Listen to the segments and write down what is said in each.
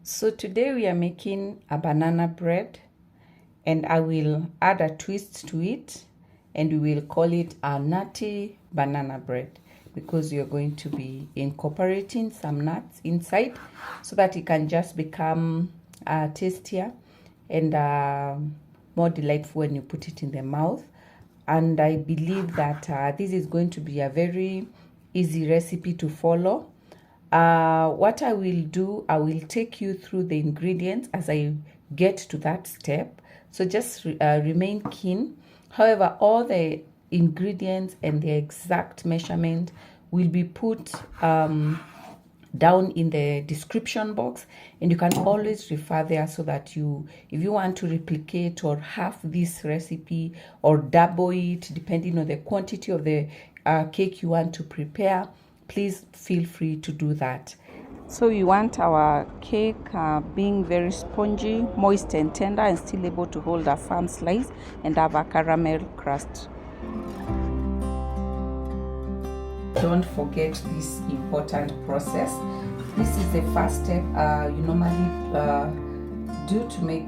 So today we are making a banana bread, and I will add a twist to it, and we will call it a nutty banana bread because you're going to be incorporating some nuts inside so that it can just become tastier and more delightful when you put it in the mouth. And I believe that this is going to be a very easy recipe to follow. What I will do, I will take you through the ingredients as I get to that step. So just remain keen. However, all the ingredients and the exact measurement will be put down in the description box, and you can always refer there so that if you want to replicate or half this recipe or double it depending on the quantity of the cake you want to prepare, please feel free to do that. So we want our cake being very spongy, moist and tender, and still able to hold a firm slice and have a caramel crust. Don't forget this important process. This is the first step you normally do to make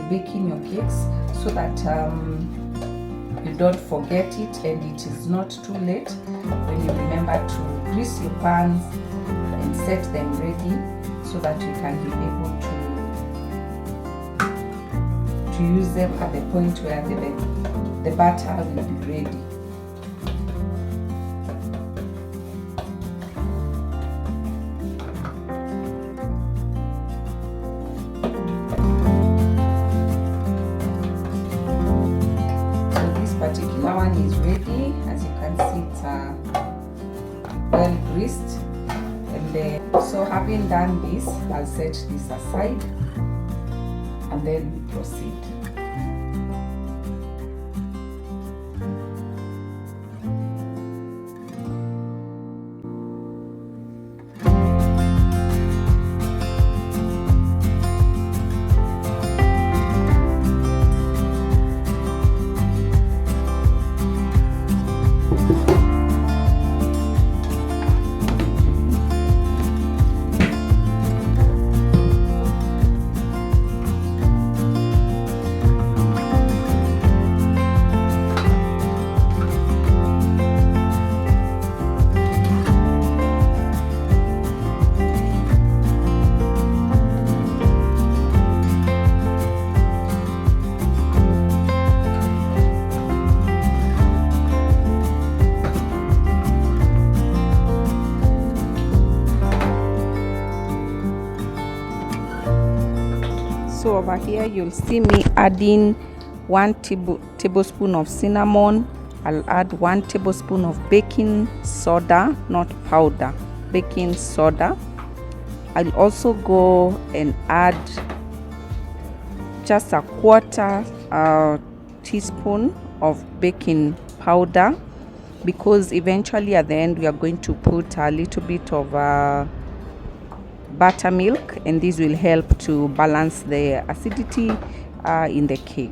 baking your cakes, so that you don't forget it and it is not too late when you remember to grease your pans and set them ready so that you can be able to use them at the point where the batter will be ready. Particular one is ready. As you can see, it's well greased, and so having done this, I'll set this aside and then we proceed. So over here you'll see me adding 1 tablespoon of cinnamon. I'll add 1 tablespoon of baking soda, not powder, baking soda. I'll also go and add just a 1/4 teaspoon of baking powder, because eventually at the end we are going to put a little bit of buttermilk, and this will help to balance the acidity in the cake.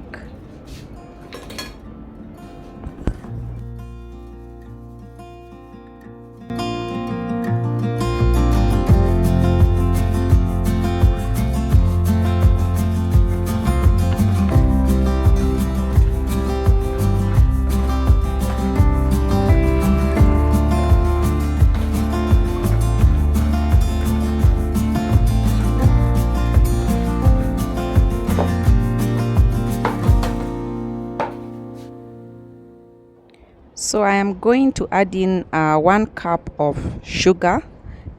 So I am going to add in 1 cup of sugar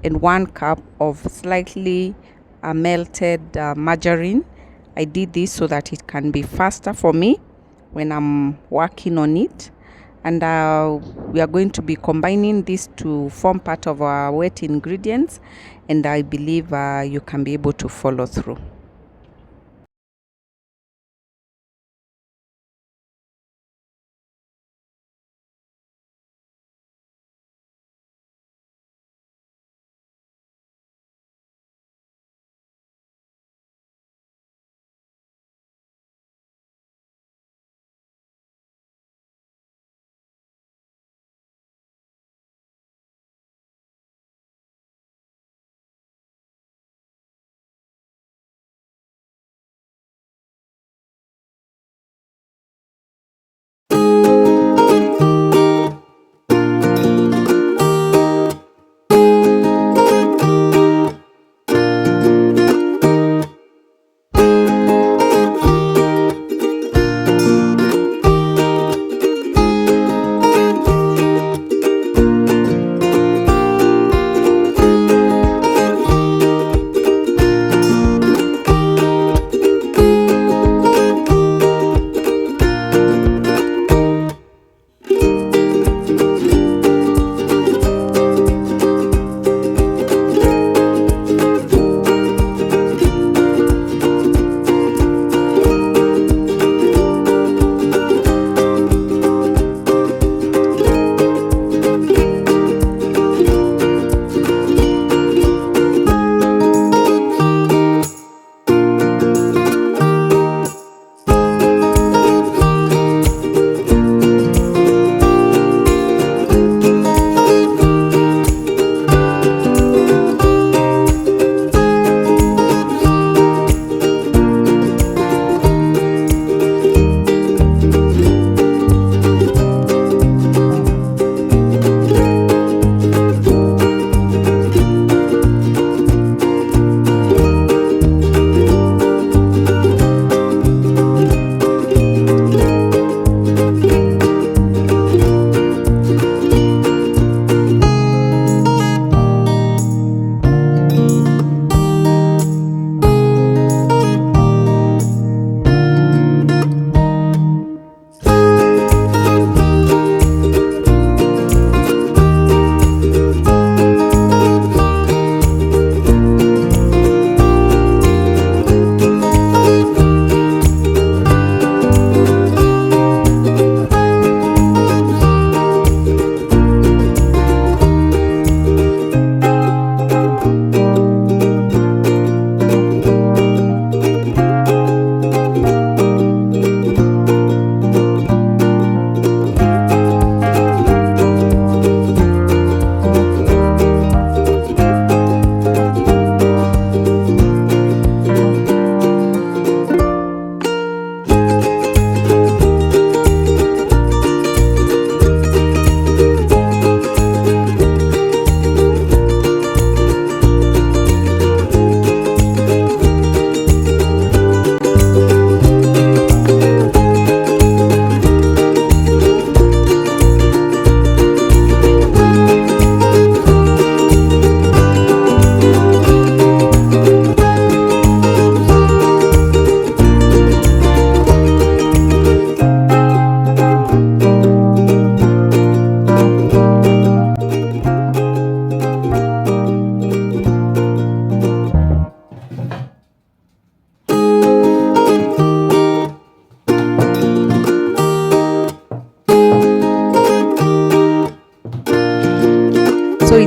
and 1 cup of slightly melted margarine. I did this so that it can be faster for me when I'm working on it. And we are going to be combining this to form part of our wet ingredients, and I believe you can be able to follow through.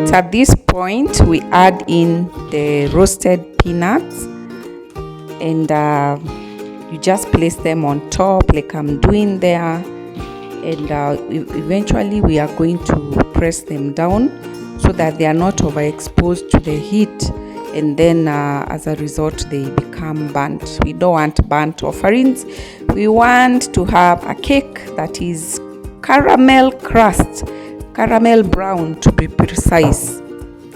It's at this point we add in the roasted peanuts, and you just place them on top like I'm doing there, and eventually we are going to press them down so that they are not overexposed to the heat, and then as a result they become burnt. We don't want burnt offerings. We want to have a cake that is caramel crust, caramel brown to be precise.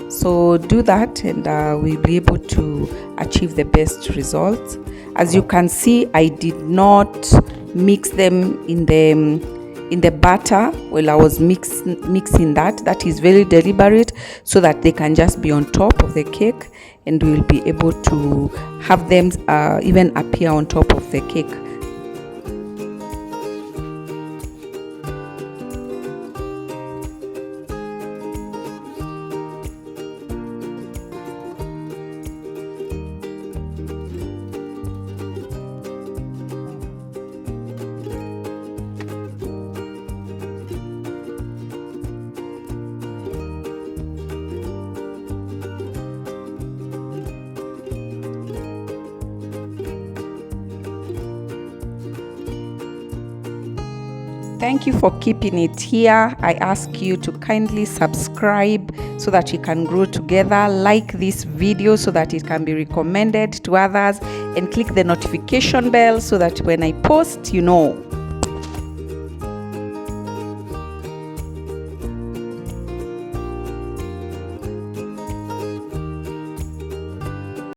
So do that, and we'll be able to achieve the best results. As you can see, I did not mix them in the batter while I was mixing that. That is very deliberate, so that they can just be on top of the cake, and we'll be able to have them even appear on top of the cake. Thank you for keeping it here. I ask you to kindly subscribe so that we can grow together. Like this video so that it can be recommended to others, and click the notification bell so that when I post, you know.